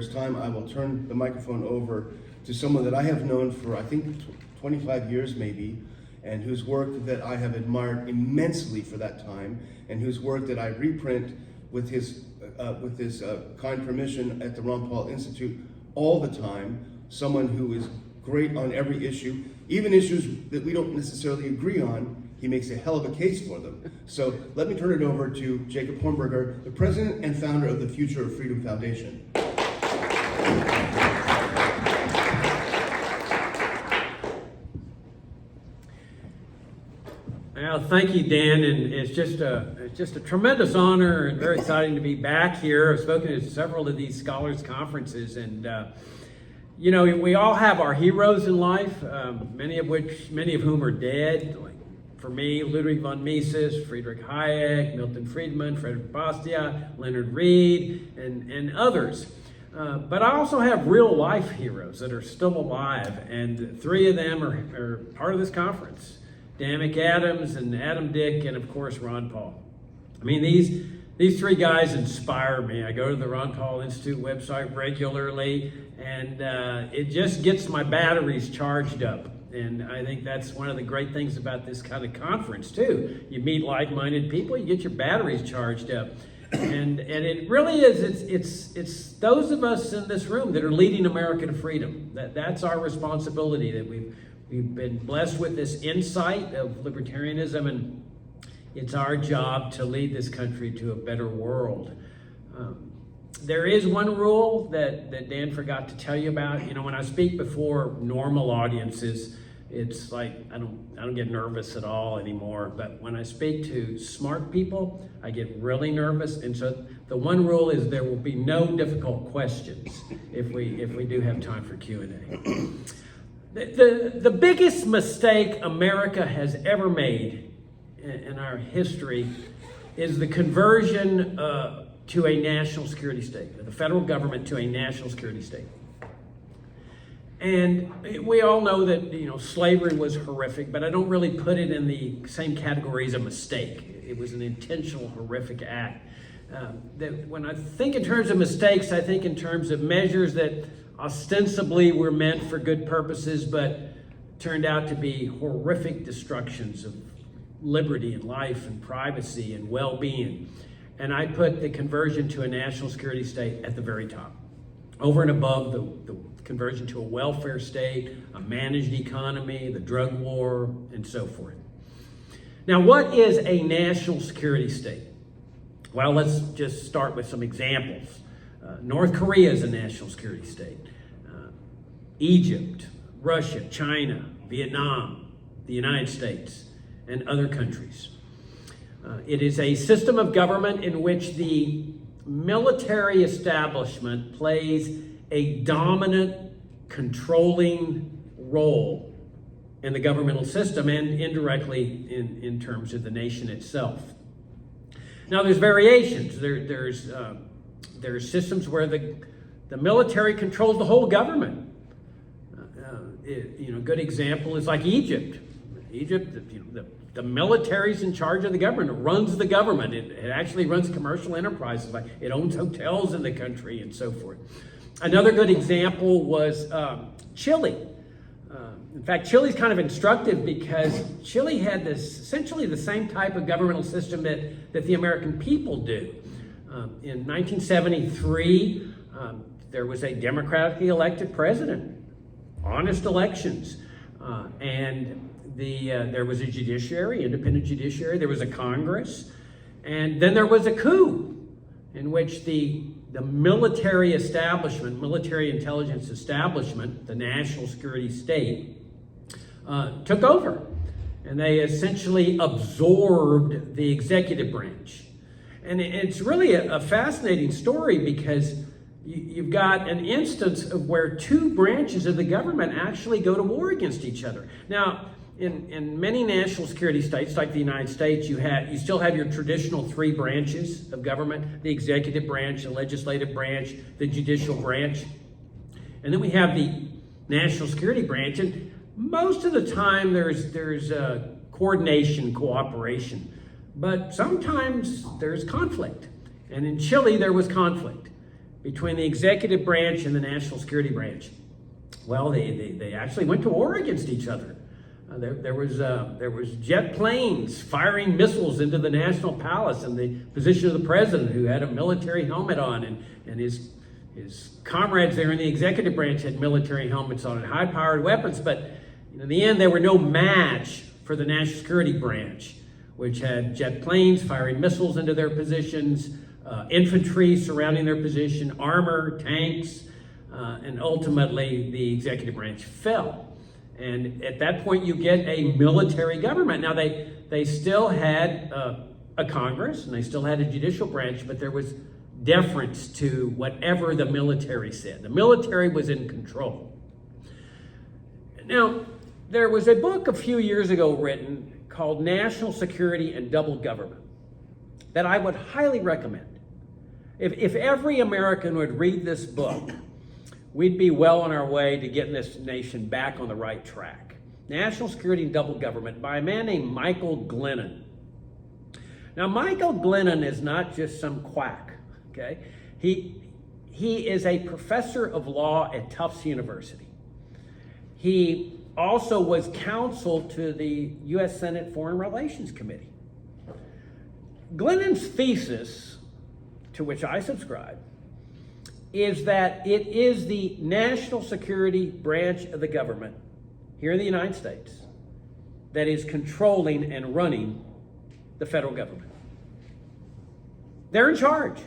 Hornberger's time, I will turn the microphone over to someone that I have known for, I think, 25 years maybe, and whose work that I have admired immensely for that time, and whose work that I reprint with his kind permission at the Ron Paul Institute all the time. Someone who is great on every issue, even issues that we don't necessarily agree on. He makes a hell of a case for them. So let me turn it over to Jacob Hornberger, the president and founder of the Future of Freedom Foundation. Well, thank you, Dan, and it's just a tremendous honor and very exciting to be back here. I've spoken at several of these scholars conferences, and you know, we all have our heroes in life, many of whom are dead. Like for me, Ludwig von Mises, Friedrich Hayek, Milton Friedman, Frederick Bastiat, Leonard Reed, and others. But I also have real life heroes that are still alive, and three of them are part of this conference. Dan McAdams and Adam Dick, and of course Ron Paul. I mean, these three guys inspire me. I go to the Ron Paul Institute website regularly, and it just gets my batteries charged up. And I think that's one of the great things about this kind of conference too. You meet like-minded people, you get your batteries charged up. And it really is, it's those of us in this room that are leading America to freedom. That's our responsibility, that we've been blessed with this insight of libertarianism, and it's our job to lead this country to a better world. There is one rule that Dan forgot to tell you about. You know, when I speak before normal audiences, it's like I don't get nervous at all anymore. But when I speak to smart people, I get really nervous. And so the one rule is there will be no difficult questions if we do have time for Q&A. The biggest mistake America has ever made in our history is the conversion to a national security state, the federal government to a national security state. And we all know that, you know, slavery was horrific, but I don't really put it in the same category as a mistake. It was an intentional, horrific act. That when I think in terms of mistakes, I think in terms of measures that ostensibly were meant for good purposes, but turned out to be horrific destructions of liberty and life and privacy and well-being. And I put the conversion to a national security state at the very top, over and above the conversion to a welfare state, a managed economy, the drug war, and so forth. Now, what is a national security state? Well, let's just start with some examples. North Korea is a national security state. Egypt, Russia, China, Vietnam, the United States, and other countries. It is a system of government in which the military establishment plays a dominant, controlling role in the governmental system and indirectly in terms of the nation itself. Now, there's variations. There's systems where the military controls the whole government. You know, a good example is like Egypt. Egypt, the military's in charge of the government. It runs the government. It actually runs commercial enterprises. Like it owns hotels in the country and so forth. Another good example was Chile. In fact, Chile's kind of instructive because Chile had essentially the same type of governmental system that the American people do. In 1973, there was a democratically elected president, honest elections, and there was a judiciary, independent judiciary, there was a Congress, and then there was a coup in which the military establishment, military intelligence establishment, the national security state, took over. And they essentially absorbed the executive branch. And it's really a fascinating story because you've got an instance of where two branches of the government actually go to war against each other. Now, in many national security states, like the United States, you still have your traditional three branches of government: the executive branch, the legislative branch, the judicial branch. And then we have the national security branch. And most of the time there's coordination, cooperation. But sometimes there's conflict. And in Chile, there was conflict. between the executive branch and the national security branch. Well, they actually went to war against each other. There was jet planes firing missiles into the National Palace and the position of the president, who had a military helmet on, and his comrades there in the executive branch had military helmets on and high-powered weapons. But in the end, they were no match for the national security branch, which had jet planes firing missiles into their positions, infantry surrounding their position, armor, tanks, and ultimately the executive branch fell. And at that point, you get a military government. Now, they still had a Congress, and they still had a judicial branch, but there was deference to whatever the military said. The military was in control. Now, there was a book a few years ago written called National Security and Double Government that I would highly recommend. If every American would read this book, we'd be well on our way to getting this nation back on the right track. National Security and Double Government by a man named Michael Glennon. Now, Michael Glennon is not just some quack, okay? He is a professor of law at Tufts University. He also was counsel to the U.S. Senate Foreign Relations Committee. Glennon's thesis, to which I subscribe, is that it is the national security branch of the government here in the United States that is controlling and running the federal government. They're in charge.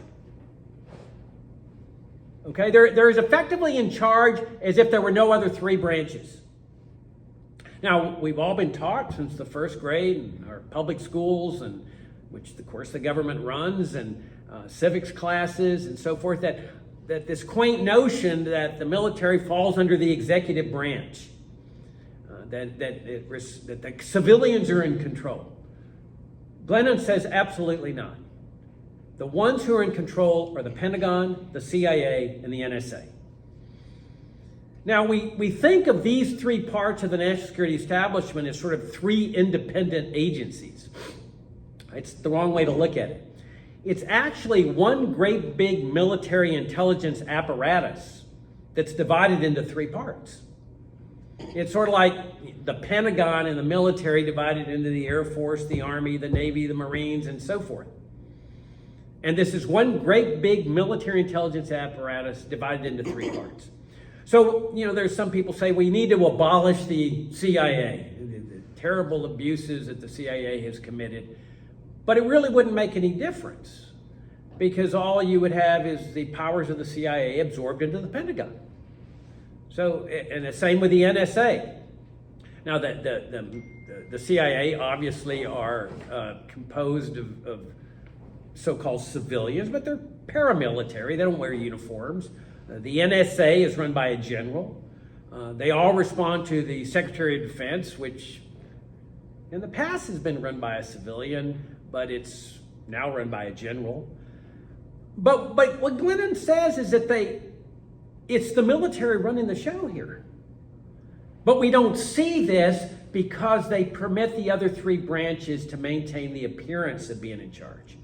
Okay, they're as effectively in charge as if there were no other three branches. Now, we've all been taught since the first grade in our public schools, and which of course the government runs, and civics classes and so forth, that this quaint notion that the military falls under the executive branch, that the civilians are in control. Glennon says absolutely not. The ones who are in control are the Pentagon, the CIA, and the NSA. Now, we think of these three parts of the national security establishment as sort of three independent agencies. It's the wrong way to look at it. It's actually one great big military intelligence apparatus that's divided into three parts. It's sort of like the Pentagon and the military divided into the Air Force, the Army, the Navy, the Marines, and so forth. And this is one great big military intelligence apparatus divided into three parts. So, there's some people say we need to abolish the CIA, the terrible abuses that the CIA has committed. But it really wouldn't make any difference, because all you would have is the powers of the CIA absorbed into the Pentagon. So, and the same with the NSA. Now, the CIA obviously are composed of so-called civilians, but they're paramilitary. They don't wear uniforms. The NSA is run by a general. They all respond to the Secretary of Defense, which in the past has been run by a civilian, but it's now run by a general. But what Glennon says is that it's the military running the show here. But we don't see this because they permit the other three branches to maintain the appearance of being in charge.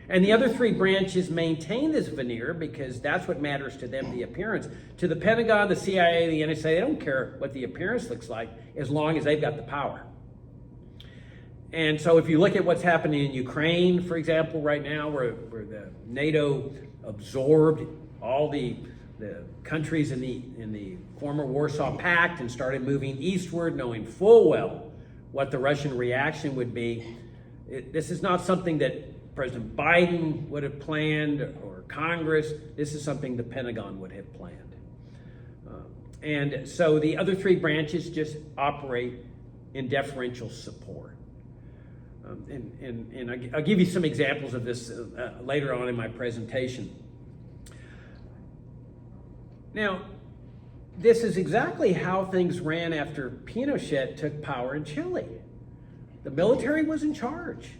And the other three branches maintain this veneer because that's what matters to them, the appearance. To the Pentagon, the CIA, the NSA, they don't care what the appearance looks like as long as they've got the power. And so if you look at what's happening in Ukraine, for example, right now, where the NATO absorbed all the countries in the former Warsaw Pact and started moving eastward, knowing full well what the Russian reaction would be. This is not something that President Biden would have planned or Congress. This is something the Pentagon would have planned. And so the other three branches just operate in deferential support. And I'll give you some examples of this later on in my presentation. Now, this is exactly how things ran after Pinochet took power in Chile. The military was in charge,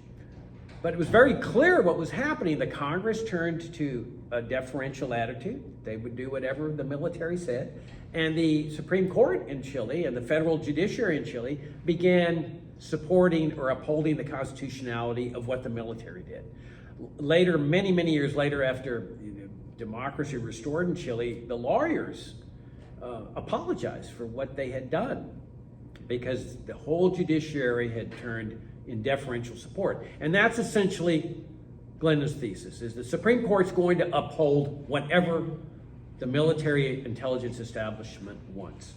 but it was very clear what was happening. The Congress turned to a deferential attitude. They would do whatever the military said. And the Supreme Court in Chile and the federal judiciary in Chile began supporting or upholding the constitutionality of what the military did. Later, many years later, after democracy restored in Chile, the lawyers apologized for what they had done because the whole judiciary had turned in deferential support. And that's essentially Glenda's thesis, is the Supreme Court's going to uphold whatever the military intelligence establishment wants.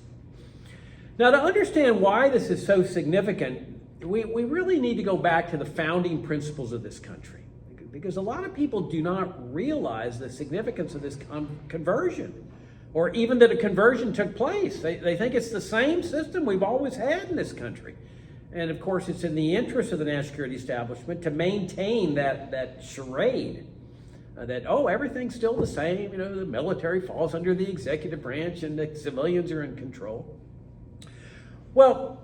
Now, to understand why this is so significant, we really need to go back to the founding principles of this country, because a lot of people do not realize the significance of this conversion, or even that a conversion took place. They think it's the same system we've always had in this country. And of course, it's in the interest of the national security establishment to maintain that charade that, oh, everything's still the same, the military falls under the executive branch and the civilians are in control. Well,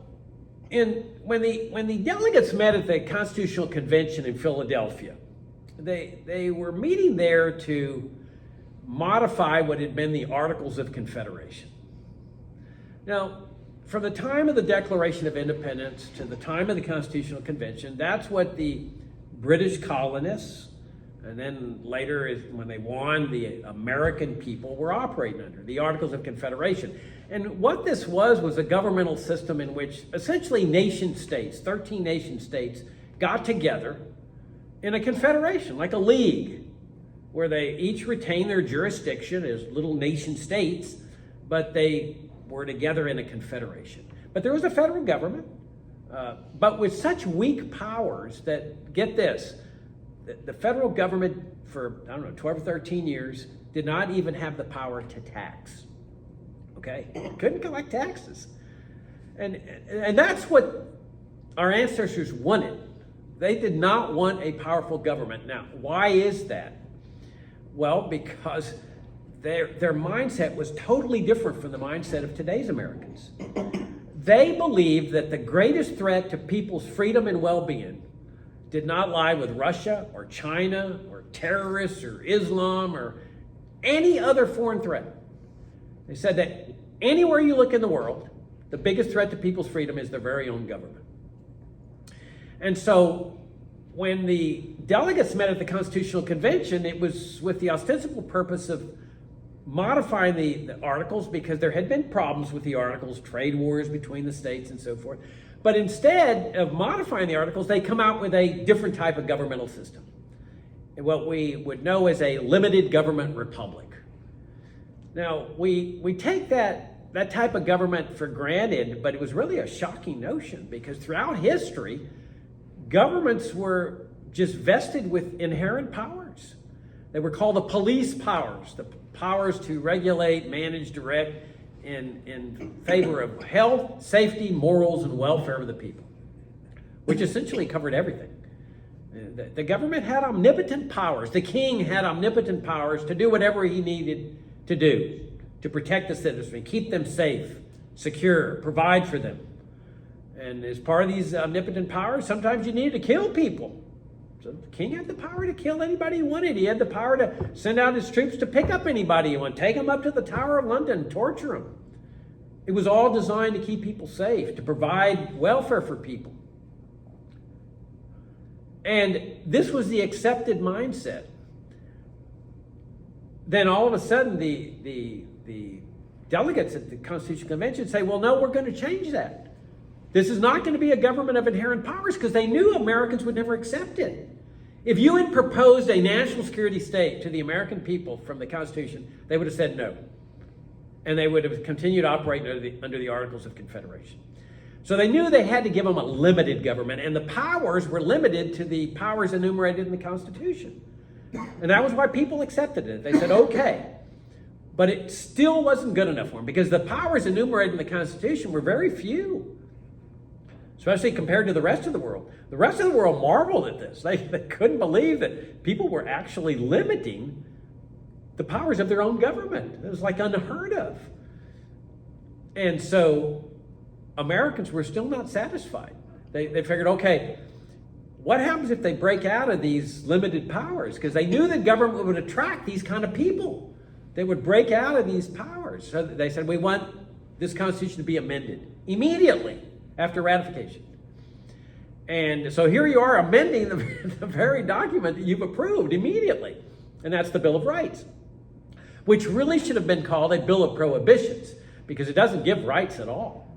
when the delegates met at the Constitutional Convention in Philadelphia, they were meeting there to modify what had been the Articles of Confederation. Now, from the time of the Declaration of Independence to the time of the Constitutional Convention, that's what the British colonists, and then later when they won, the American people were operating under, the Articles of Confederation. And what this was a governmental system in which essentially nation states, 13 nation states, got together in a confederation, like a league, where they each retain their jurisdiction as little nation states, but they were together in a confederation. But there was a federal government, but with such weak powers that, get this, the federal government for, 12 or 13 years did not even have the power to tax. Okay? Couldn't collect taxes. And that's what our ancestors wanted. They did not want a powerful government. Now, why is that? Well, because their mindset was totally different from the mindset of today's Americans. They believed that the greatest threat to people's freedom and well-being did not lie with Russia or China or terrorists or Islam or any other foreign threat. They said that anywhere you look in the world, the biggest threat to people's freedom is their very own government. And so when the delegates met at the Constitutional Convention, it was with the ostensible purpose of modifying the articles, because there had been problems with the articles, trade wars between the states and so forth. But instead of modifying the articles, they come out with a different type of governmental system, what we would know as a limited government republic. Now, we take that type of government for granted, but it was really a shocking notion, because throughout history, governments were just vested with inherent powers. They were called the police powers, the powers to regulate, manage, direct in favor of health, safety, morals, and welfare of the people, which essentially covered everything. The government had omnipotent powers. The king had omnipotent powers to do whatever he needed to do to protect the citizenry, keep them safe, secure, provide for them. And as part of these omnipotent powers, sometimes you needed to kill people. So the king had the power to kill anybody he wanted. He had the power to send out his troops to pick up anybody he wanted, take them up to the Tower of London, torture them. It was all designed to keep people safe, to provide welfare for people. And this was the accepted mindset. Then all of a sudden, the delegates at the Constitutional Convention say, well, no, we're going to change that. This is not going to be a government of inherent powers, because they knew Americans would never accept it. If you had proposed a national security state to the American people from the Constitution, they would have said no. And they would have continued operating under the Articles of Confederation. So they knew they had to give them a limited government, and the powers were limited to the powers enumerated in the Constitution. And that was why people accepted it. They said, okay. But it still wasn't good enough for them, because the powers enumerated in the Constitution were very few, especially compared to the rest of the world. The rest of the world marveled at this. They couldn't believe that people were actually limiting the powers of their own government. It was like unheard of. And so Americans were still not satisfied. They figured, okay, what happens if they break out of these limited powers? Because they knew the government would attract these kind of people. They would break out of these powers. So they said, we want this Constitution to be amended immediately after ratification. And so here you are amending the very document that you've approved immediately. And that's the Bill of Rights. which really should have been called a Bill of Prohibitions, because it doesn't give rights at all.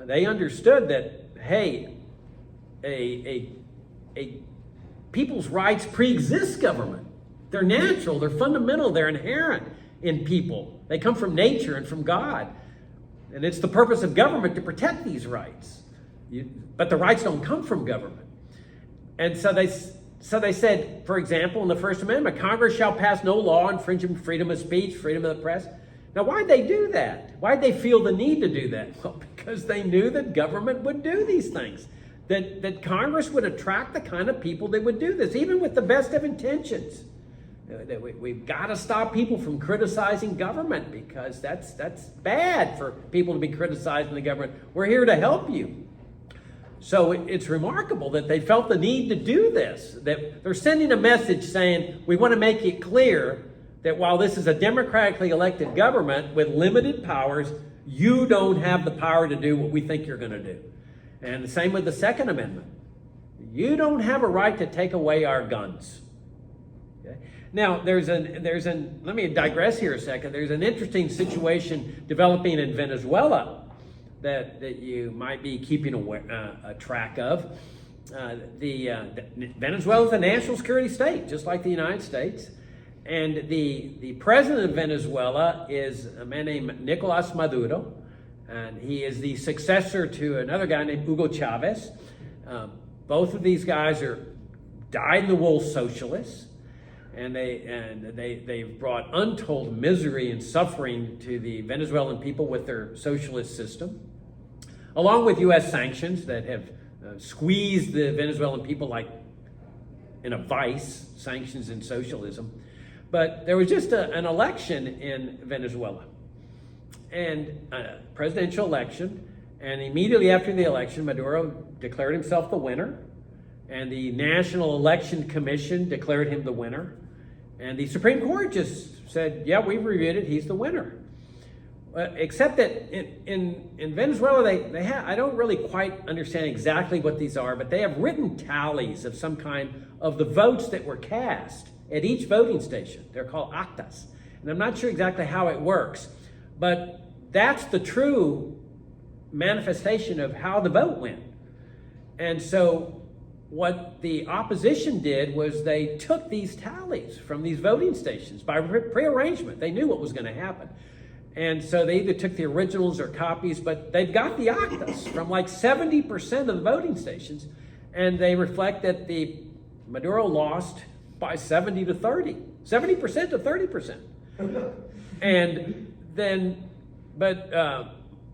They understood that, hey, a people's rights pre-exist government. They're natural, they're fundamental, they're inherent in people. They come from nature and from God. And it's the purpose of government to protect these rights. But the rights don't come from government. And so they said, for example, in the First Amendment, Congress shall pass no law infringing freedom of speech, freedom of the press. Now, why'd they do that? Why'd they feel the need to do that? Well, because they knew that government would do these things. That Congress would attract the kind of people that would do this, even with the best of intentions. We've got to stop people from criticizing government, because that's bad for people to be criticizing the government. We're here to help you. So it's remarkable that they felt the need to do this, that they're sending a message saying, we want to make it clear that while this is a democratically elected government with limited powers, you don't have the power to do what we think you're going to do. And the same with the Second Amendment. You don't have a right to take away our guns. Okay? Now, let me digress here a second. There's an interesting situation developing in Venezuela that you might be keeping a track of. Venezuela is a national security state, just like the United States. And the president of Venezuela is a man named Nicolas Maduro. And he is the successor to another guy named Hugo Chavez. Both of these guys are dyed-in-the-wool socialists. And they've brought untold misery and suffering to the Venezuelan people with their socialist system, along with U.S. sanctions that have squeezed the Venezuelan people like in a vice, sanctions and socialism. But there was just an election in Venezuela, and a presidential election, and immediately after the election, Maduro declared himself the winner, and the National Election Commission declared him the winner. And the Supreme Court just said, yeah, we've reviewed it, he's the winner. Except that in Venezuela, they have, I don't really quite understand exactly what these are, but they have written tallies of some kind of the votes that were cast at each voting station. They're called actas. And I'm not sure exactly how it works, but that's the true manifestation of how the vote went. And so what the opposition did was they took these tallies from these voting stations by prearrangement. They knew what was going to happen. And so they either took the originals or copies, but they've got the actas from like 70% of the voting stations, and they reflect that the Maduro lost by 70 to 30, 70% to 30%. And then, but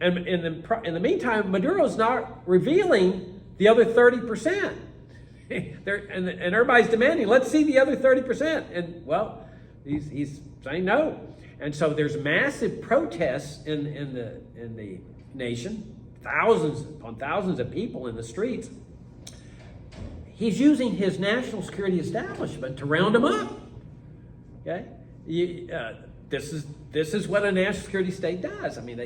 and in the meantime, Maduro's not revealing the other 30%. And everybody's demanding, let's see the other 30%. And well, he's saying no. And so there's massive protests in the nation, thousands upon thousands of people in the streets. He's using his national security establishment to round them up. Okay, this is what a national security state does. I mean,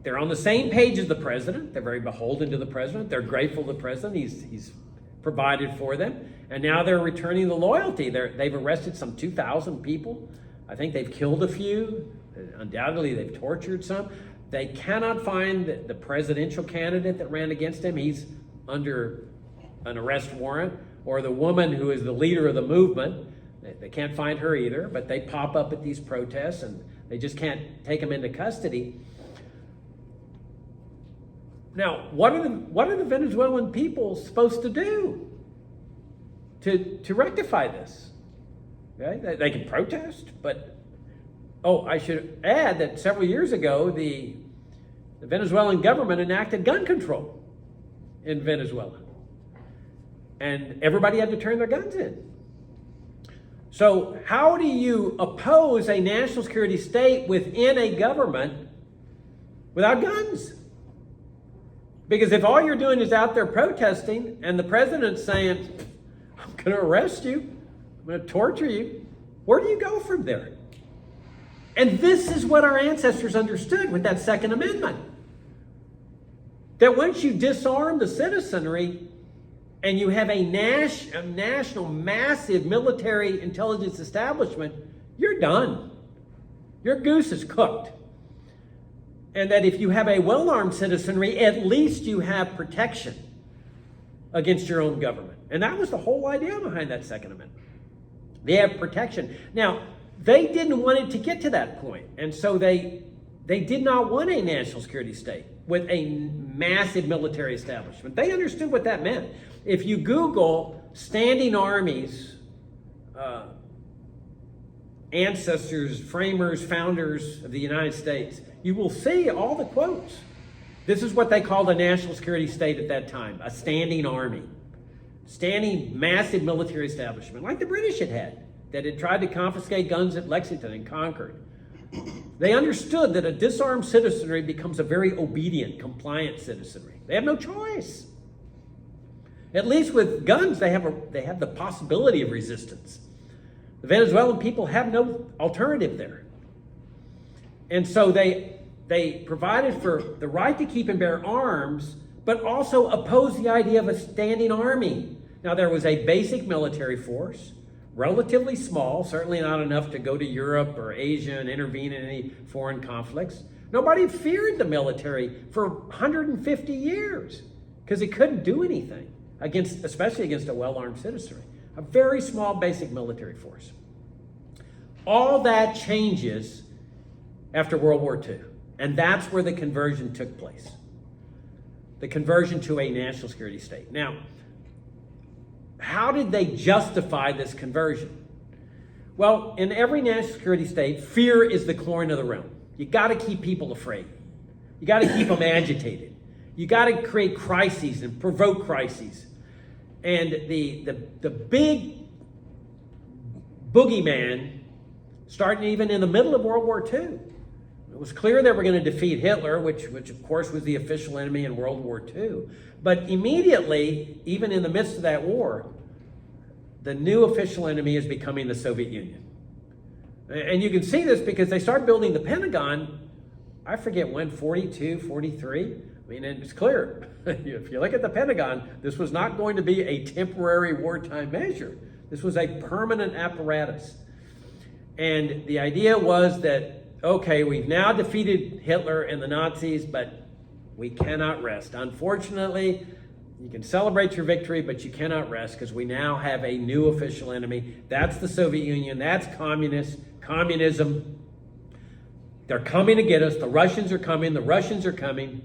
they're on the same page as the president. They're very beholden to the president. They're grateful to the president. He's provided for them, and now they're returning the loyalty. They've arrested some 2,000 people. I think they've killed a few. Undoubtedly, they've tortured some. They cannot find the presidential candidate that ran against him. He's under an arrest warrant. Or the woman who is the leader of the movement. They can't find her either, but they pop up at these protests and they just can't take them into custody. Now, what are the Venezuelan people supposed to do to rectify this? Okay? They can protest, but I should add that several years ago, the Venezuelan government enacted gun control in Venezuela. And everybody had to turn their guns in. So how do you oppose a national security state within a government without guns? Because if all you're doing is out there protesting and the president's saying, I'm going to arrest you, I'm going to torture you, where do you go from there? And this is what our ancestors understood with that Second Amendment. That once you disarm the citizenry and you have a national, massive military intelligence establishment, you're done. Your goose is cooked. And that if you have a well-armed citizenry, at least you have protection against your own government. And that was the whole idea behind that Second Amendment. They have protection. Now, they didn't want it to get to that point. And so they did not want a national security state with a massive military establishment. They understood what that meant. If you Google standing armies, ancestors, framers, founders of the United States, you will see all the quotes. This is what they called a national security state at that time, a standing army. Standing massive military establishment, like the British had, that had tried to confiscate guns at Lexington and Concord. They understood that a disarmed citizenry becomes a very obedient, compliant citizenry. They have no choice. At least with guns, they have the possibility of resistance. The Venezuelan people have no alternative there. And so they provided for the right to keep and bear arms, but also opposed the idea of a standing army. Now, there was a basic military force, relatively small, certainly not enough to go to Europe or Asia and intervene in any foreign conflicts. Nobody feared the military for 150 years because it couldn't do anything, especially against a well-armed citizenry. A very small basic military force. All that changes after World War II, and that's where the conversion took place. The conversion to a national security state. Now, how did they justify this conversion? Well, in every national security state, fear is the coin of the realm. You got to keep people afraid. You got to keep them agitated. You got to create crises and provoke crises. And the big boogeyman, starting even in the middle of World War II, it was clear they were going to defeat Hitler, which of course was the official enemy in World War II. But immediately, even in the midst of that war, the new official enemy is becoming the Soviet Union. And you can see this because they start building the Pentagon, I forget when, 42, 43? I mean, it's clear. If you look at the Pentagon, this was not going to be a temporary wartime measure. This was a permanent apparatus. And the idea was that, okay, we've now defeated Hitler and the Nazis, but we cannot rest. Unfortunately, you can celebrate your victory, but you cannot rest because we now have a new official enemy. That's the Soviet Union. That's communism. They're coming to get us. The Russians are coming. The Russians are coming.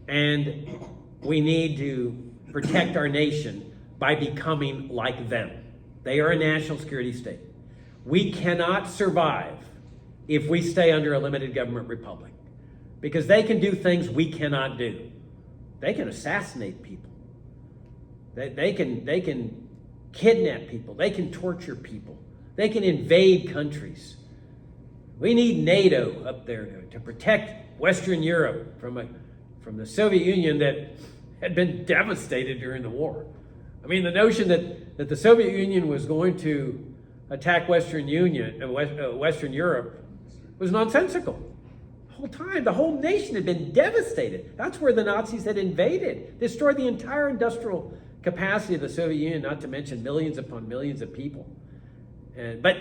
And we need to protect our nation by becoming like them. They are a national security state. We cannot survive if we stay under a limited government republic, because they can do things we cannot do. They can assassinate people. They can kidnap people. They can torture people. They can invade countries. We need NATO up there to protect Western Europe from the Soviet Union that had been devastated during the war. I mean, the notion that the Soviet Union was going to attack Western Europe was nonsensical. The whole time, the whole nation had been devastated. That's where the Nazis had invaded, destroyed the entire industrial capacity of the Soviet Union, not to mention millions upon millions of people. But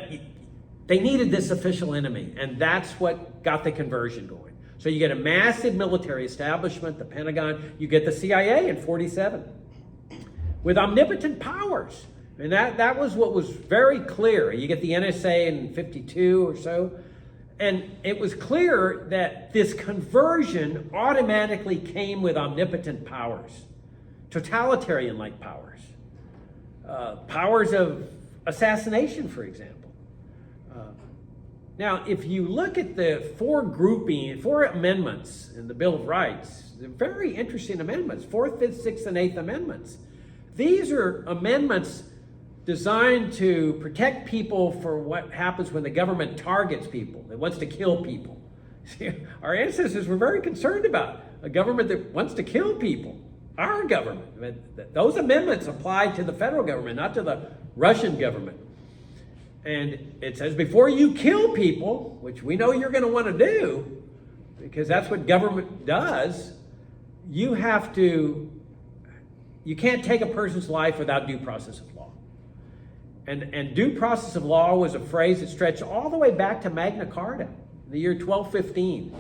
they needed this official enemy, and that's what got the conversion going. So you get a massive military establishment, the Pentagon. You get the CIA in 47 with omnipotent powers. And that was what was very clear. You get the NSA in 52 or so. And it was clear that this conversion automatically came with omnipotent powers, totalitarian-like powers, powers of assassination, for example. Now, if you look at the four amendments in the Bill of Rights, they're very interesting amendments, 4th, 5th, 6th, and 8th amendments. These are amendments designed to protect people for what happens when the government targets people, that wants to kill people. See, our ancestors were very concerned about a government that wants to kill people, our government. Those amendments apply to the federal government, not to the Russian government. And it says before you kill people, which we know you're going to want to do, because that's what government does, you can't take a person's life without due process of law. And due process of law was a phrase that stretched all the way back to Magna Carta, the year 1215,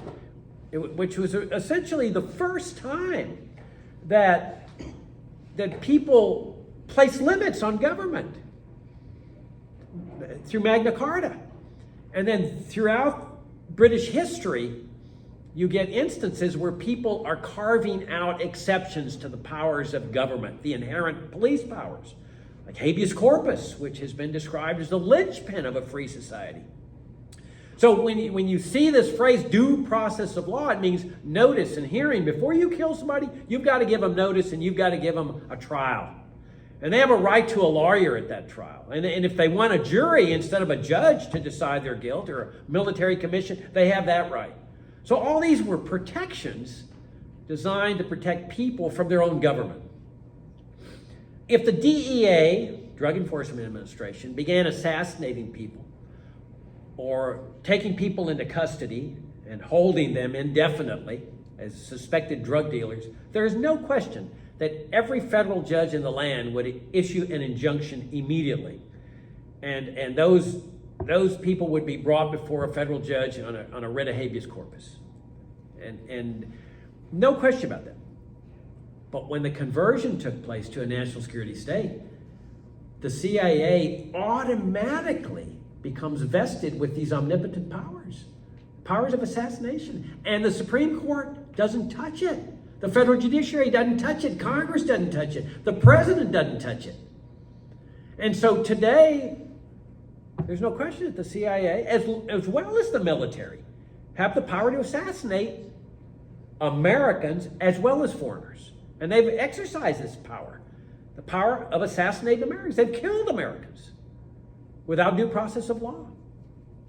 which was essentially the first time that people placed limits on government through Magna Carta. And then throughout British history, you get instances where people are carving out exceptions to the powers of government, the inherent police powers, like habeas corpus, which has been described as the linchpin of a free society. So when you see this phrase, due process of law, it means notice and hearing. Before you kill somebody, you've got to give them notice and you've got to give them a trial. And they have a right to a lawyer at that trial. And if they want a jury instead of a judge to decide their guilt, or a military commission, they have that right. So all these were protections designed to protect people from their own government. If the DEA, Drug Enforcement Administration, began assassinating people or taking people into custody and holding them indefinitely as suspected drug dealers, there is no question that every federal judge in the land would issue an injunction immediately. And those people would be brought before a federal judge on a writ of habeas corpus. And no question about that. But when the conversion took place to a national security state, the CIA automatically becomes vested with these omnipotent powers of assassination. And the Supreme Court doesn't touch it. The federal judiciary doesn't touch it. Congress doesn't touch it. The president doesn't touch it. And so today, there's no question that the CIA, as well as the military, have the power to assassinate Americans as well as foreigners. And they've exercised this power, the power of assassinating Americans. They've killed Americans without due process of law.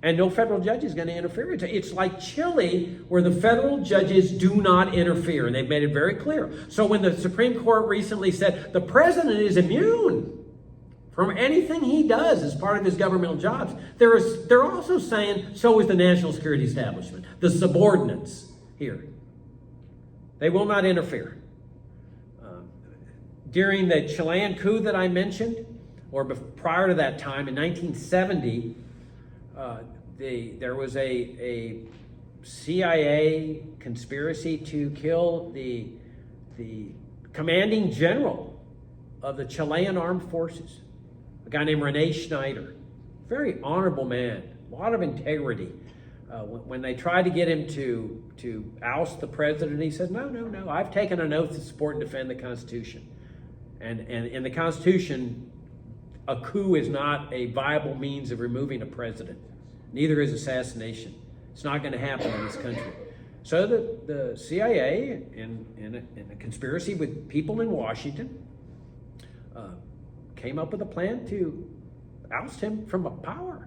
And no federal judge is going to interfere. It's like Chile, where the federal judges do not interfere, and they've made it very clear. So when the Supreme Court recently said the president is immune from anything he does as part of his governmental jobs, they're also saying so is the national security establishment, the subordinates here. They will not interfere. During the Chilean coup that I mentioned, or prior to that time, in 1970, there was a CIA conspiracy to kill the commanding general of the Chilean armed forces, a guy named Rene Schneider. Very honorable man, a lot of integrity. When they tried to get him to oust the president, he said, no, I've taken an oath to support and defend the Constitution. And in the Constitution, a coup is not a viable means of removing a president. Neither is assassination. It's not going to happen in this country. So the CIA, in a conspiracy with people in Washington, came up with a plan to oust him from power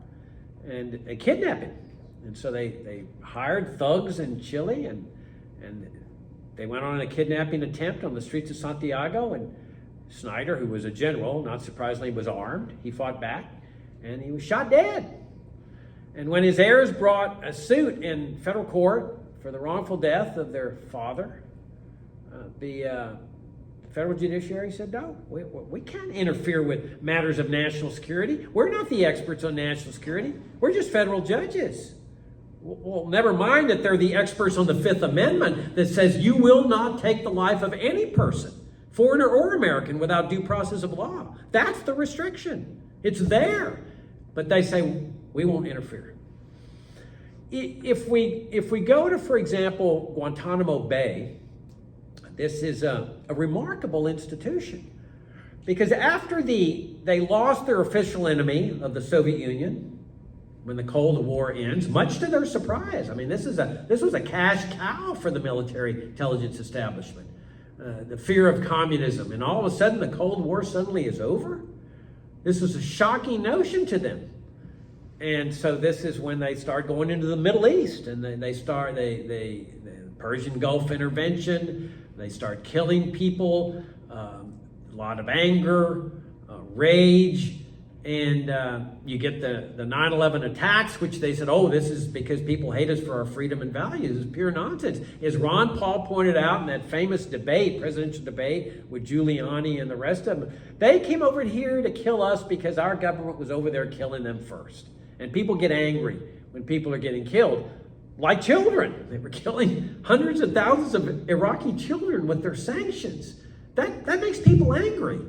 and kidnap him. And so they hired thugs in Chile, and they went on a kidnapping attempt on the streets of Santiago, and Snyder, who was a general, not surprisingly, was armed. He fought back, and he was shot dead. And when his heirs brought a suit in federal court for the wrongful death of their father, the federal judiciary said, no, we can't interfere with matters of national security. We're not the experts on national security. We're just federal judges. Well, never mind that they're the experts on the Fifth Amendment that says you will not take the life of any person, foreigner or American, without due process of law. That's the restriction. It's there. But they say, we won't interfere. If we go to, for example, Guantanamo Bay, this is a remarkable institution. Because after they lost their official enemy of the Soviet Union, when the Cold War ends, much to their surprise. I mean, this was a cash cow for the military intelligence establishment. The fear of communism, and all of a sudden the Cold War suddenly is over. This was a shocking notion to them. And so this is when they start going into the Middle East, and the Persian Gulf intervention, they start killing people, a lot of anger, rage, And you get the 9/11 attacks, which they said, oh, this is because people hate us for our freedom and values. It's pure nonsense. As Ron Paul pointed out in that famous debate, presidential debate with Giuliani and the rest of them, they came over here to kill us because our government was over there killing them first. And people get angry when people are getting killed, like children. They were killing hundreds of thousands of Iraqi children with their sanctions. That makes people angry.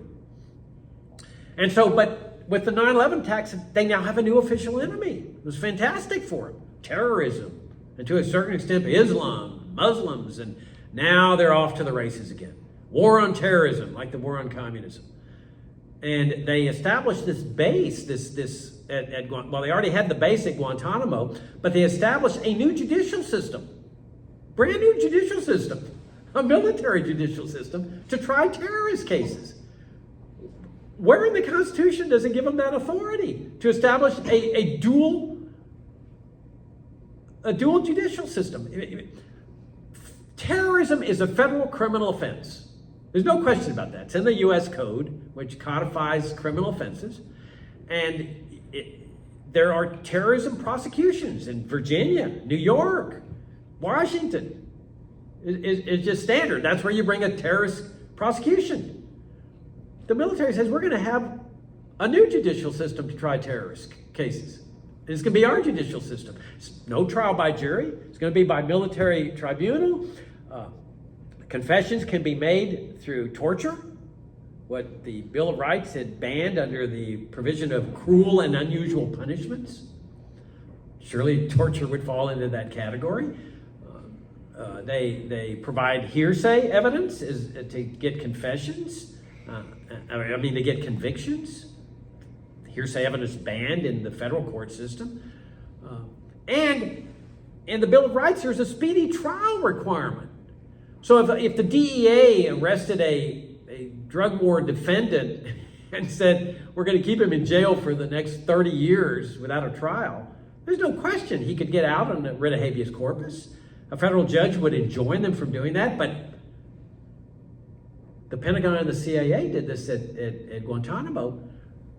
And so, but with the 9/11 attacks, they now have a new official enemy. It was fantastic for them. Terrorism, and to a certain extent, Islam, Muslims, and now they're off to the races again. War on terrorism, like the war on communism. And they established this base, well, they already had the base at Guantanamo, but they established a new judicial system, brand new judicial system, a military judicial system to try terrorist cases. Where in the Constitution does it give them that authority to establish a dual judicial system? Terrorism is a federal criminal offense. There's no question about that. It's in the U.S. Code, which codifies criminal offenses. And there are terrorism prosecutions in Virginia, New York, Washington. It's just standard. That's where you bring a terrorist prosecution. The military says we're going to have a new judicial system to try terrorist cases. It's going to be our judicial system. It's no trial by jury. It's going to be by military tribunal. Confessions can be made through torture, what the Bill of Rights had banned under the provision of cruel and unusual punishments. Surely torture would fall into that category. They provide hearsay evidence to get confessions. To get convictions. Hearsay evidence banned in the federal court system. And in the Bill of Rights, there's a speedy trial requirement. So if the DEA arrested a drug war defendant and said, we're going to keep him in jail for the next 30 years without a trial, there's no question he could get out on a writ of habeas corpus. A federal judge would enjoin them from doing that, but the Pentagon and the CIA did this at Guantanamo.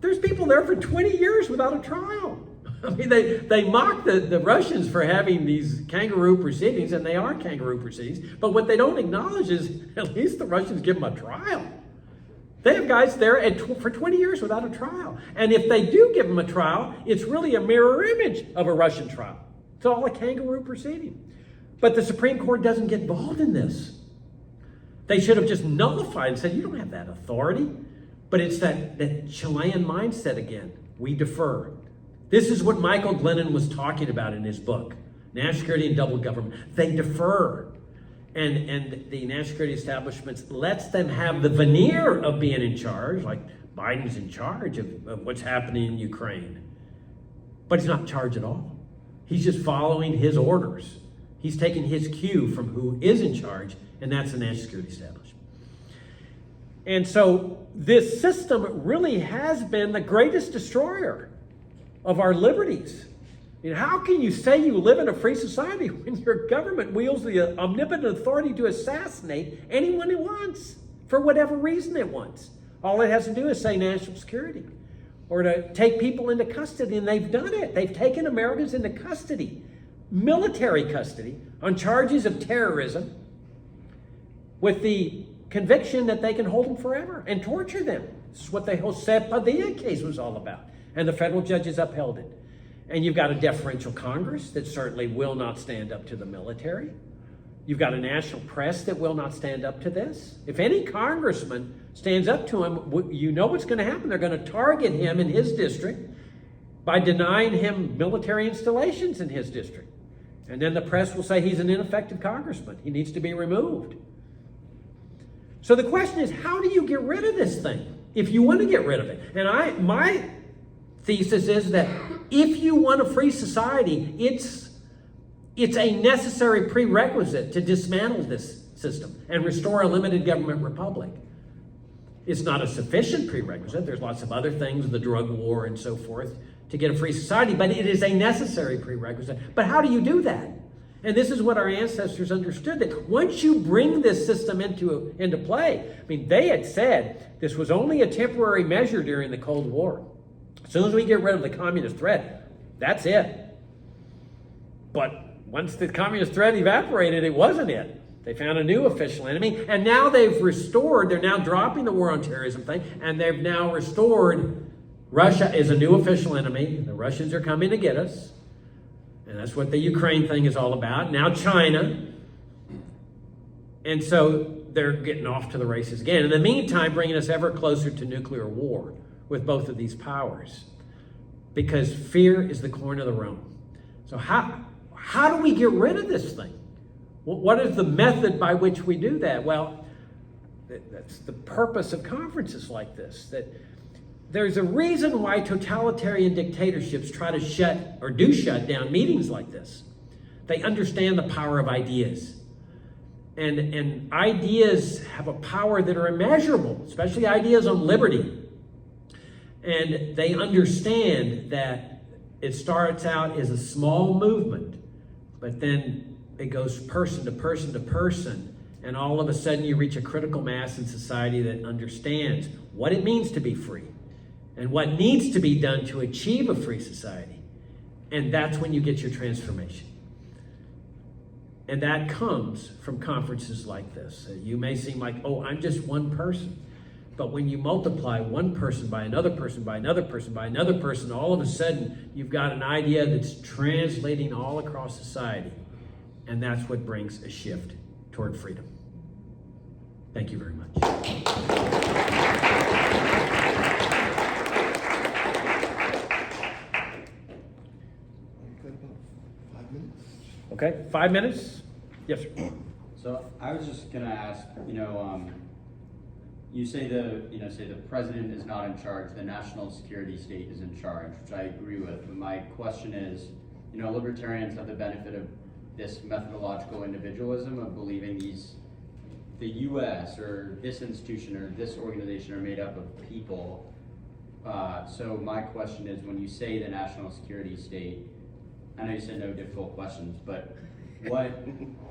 There's people there for 20 years without a trial. I mean, they mock the Russians for having these kangaroo proceedings, and they are kangaroo proceedings. But what they don't acknowledge is at least the Russians give them a trial. They have guys there for 20 years without a trial. And if they do give them a trial, it's really a mirror image of a Russian trial. It's all a kangaroo proceeding. But the Supreme Court doesn't get involved in this. They should have just nullified and said, you don't have that authority. But it's that Chilean mindset again. We defer. This is what Michael Glennon was talking about in his book, National Security and Double Government. They defer. And the national security establishments lets them have the veneer of being in charge, like Biden's in charge of what's happening in Ukraine. But he's not in charge at all. He's just following his orders. He's taking his cue from who is in charge, and that's the national security establishment. And so this system really has been the greatest destroyer of our liberties. I mean, how can you say you live in a free society when your government wields the omnipotent authority to assassinate anyone it wants for whatever reason it wants? All it has to do is say national security or to take people into custody, and they've done it. They've taken Americans into custody, military custody, on charges of terrorism with the conviction that they can hold them forever and torture them. This is what the Jose Padilla case was all about. And the federal judges upheld it. And you've got a deferential Congress that certainly will not stand up to the military. You've got a national press that will not stand up to this. If any congressman stands up to him, you know what's going to happen. They're going to target him in his district by denying him military installations in his district. And then the press will say he's an ineffective congressman. He needs to be removed. So the question is, how do you get rid of this thing if you want to get rid of it? And my thesis is that if you want a free society, it's a necessary prerequisite to dismantle this system and restore a limited government republic. It's not a sufficient prerequisite. There's lots of other things, the drug war and so forth, to get a free society, but it is a necessary prerequisite. But how do you do that? And this is what our ancestors understood, that once you bring this system into play, I mean, they had said this was only a temporary measure during the Cold War. As soon as we get rid of the communist threat, that's it. But once the communist threat evaporated, it wasn't it. They found a new official enemy, and now they're now dropping the war on terrorism thing, and they've now restored Russia is a new official enemy. The Russians are coming to get us, and that's what the Ukraine thing is all about. Now China. And so they're getting off to the races again. In the meantime, bringing us ever closer to nuclear war with both of these powers, because fear is the coin of the realm. So how do we get rid of this thing? What is the method by which we do that? Well, that's the purpose of conferences like this, that there's a reason why totalitarian dictatorships try to shut down meetings like this. They understand the power of ideas. And ideas have a power that are immeasurable, especially ideas on liberty. And they understand that it starts out as a small movement, but then it goes person to person to person, and all of a sudden you reach a critical mass in society that understands what it means to be free and what needs to be done to achieve a free society. And that's when you get your transformation. And that comes from conferences like this. You may seem like, oh, I'm just one person. But when you multiply one person by another person, by another person, by another person, all of a sudden you've got an idea that's translating all across society. And that's what brings a shift toward freedom. Thank you very much. Okay, 5 minutes? Yes, sir. So I was just gonna ask, you say the president is not in charge, the national security state is in charge, which I agree with. But my question is, libertarians have the benefit of this methodological individualism of believing the U.S. or this institution or this organization are made up of people. So my question is, when you say the national security state, I know you said no difficult questions, but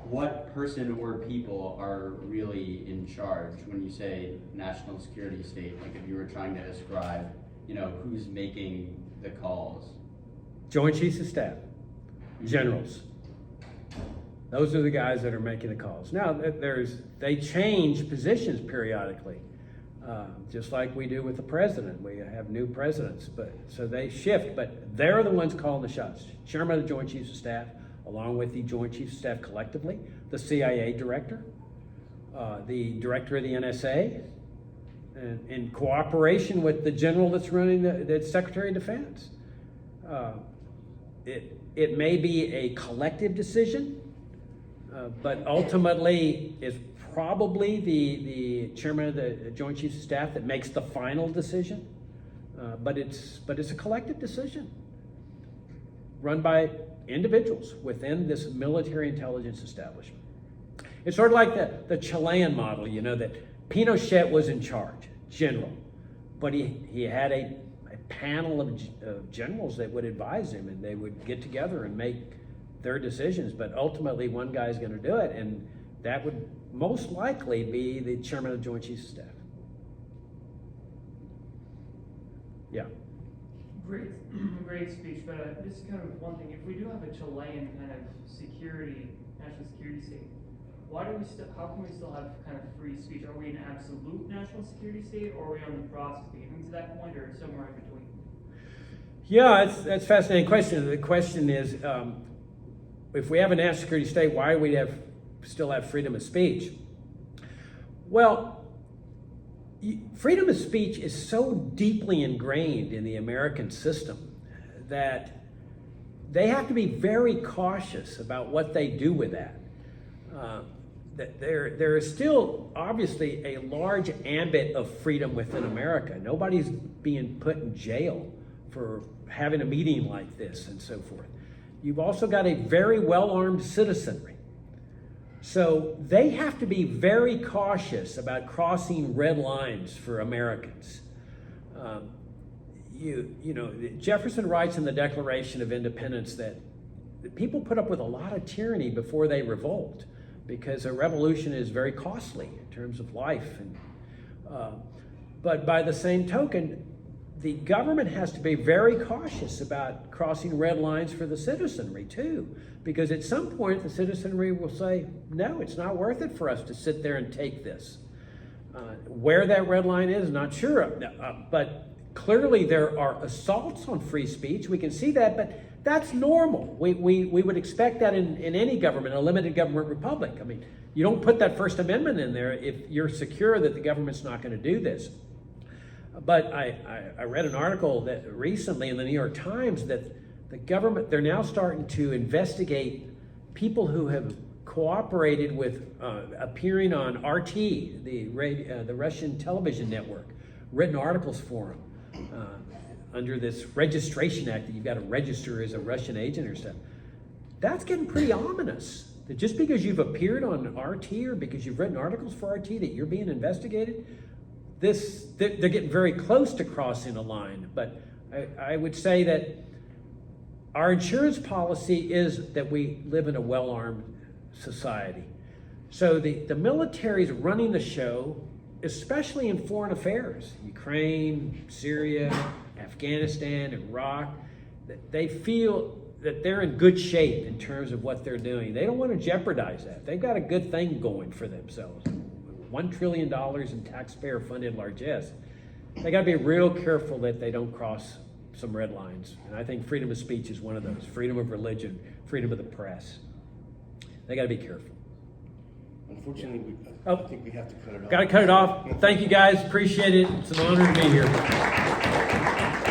what person or people are really in charge when you say national security state? Like if you were trying to describe, who's making the calls? Joint Chiefs of Staff, generals. Those are the guys that are making the calls. Now, they change positions periodically, just like we do with the president. We have new presidents, so they shift, but they're the ones calling the shots. Chairman of the Joint Chiefs of Staff, along with the Joint Chiefs of Staff collectively, the CIA director, the director of the NSA, and in cooperation with the general that's running the Secretary of Defense. It may be a collective decision, but ultimately it's probably the chairman of the Joint Chiefs of Staff that makes the final decision. But it's a collective decision run by individuals within this military intelligence establishment. It's sort of like the Chilean model, that Pinochet was in charge, general, but he had a panel of generals that would advise him, and they would get together and make their decisions, but ultimately one guy's going to do it, and that would most likely be the chairman of the Joint Chiefs of Staff. Yeah. Great speech, but this is kind of one thing. If we do have a Chilean kind of national security state, how can we still have kind of free speech? Are we an absolute national security state, or are we on the process of getting to that point, or somewhere in between? Yeah, that's a fascinating question. The question is, if we have a national security state, why do we still have freedom of speech? Well, freedom of speech is so deeply ingrained in the American system that they have to be very cautious about what they do with that. That there is still obviously a large ambit of freedom within America. Nobody's being put in jail for having a meeting like this and so forth. You've also got a very well-armed citizenry. So they have to be very cautious about crossing red lines for Americans. Jefferson writes in the Declaration of Independence that people put up with a lot of tyranny before they revolt, because a revolution is very costly in terms of life. But by the same token, the government has to be very cautious about crossing red lines for the citizenry too, because at some point the citizenry will say, no, it's not worth it for us to sit there and take this. Where that red line is, not sure, but clearly there are assaults on free speech. We can see that, but that's normal. We would expect that in any government, a limited government republic. I mean, you don't put that First Amendment in there if you're secure that the government's not going to do this. But I read an article that recently in the New York Times that the government, they're now starting to investigate people who have cooperated with appearing on RT, the Russian television network, written articles for them under this registration act that you've got to register as a Russian agent or stuff. That's getting pretty ominous. That just because you've appeared on RT or because you've written articles for RT that you're being investigated, they're getting very close to crossing a line. But I would say that our insurance policy is that we live in a well-armed society. So the military's running the show, especially in foreign affairs, Ukraine, Syria, Afghanistan, Iraq. They feel that they're in good shape in terms of what they're doing. They don't want to jeopardize that. They've got a good thing going for themselves. $1 trillion in taxpayer-funded largesse. They got to be real careful that they don't cross some red lines. And I think freedom of speech is one of those. Freedom of religion, freedom of the press. They got to be careful. Unfortunately, I think we have to cut it off. Got to cut it off. Thank you guys. Appreciate it. It's an honor to be here.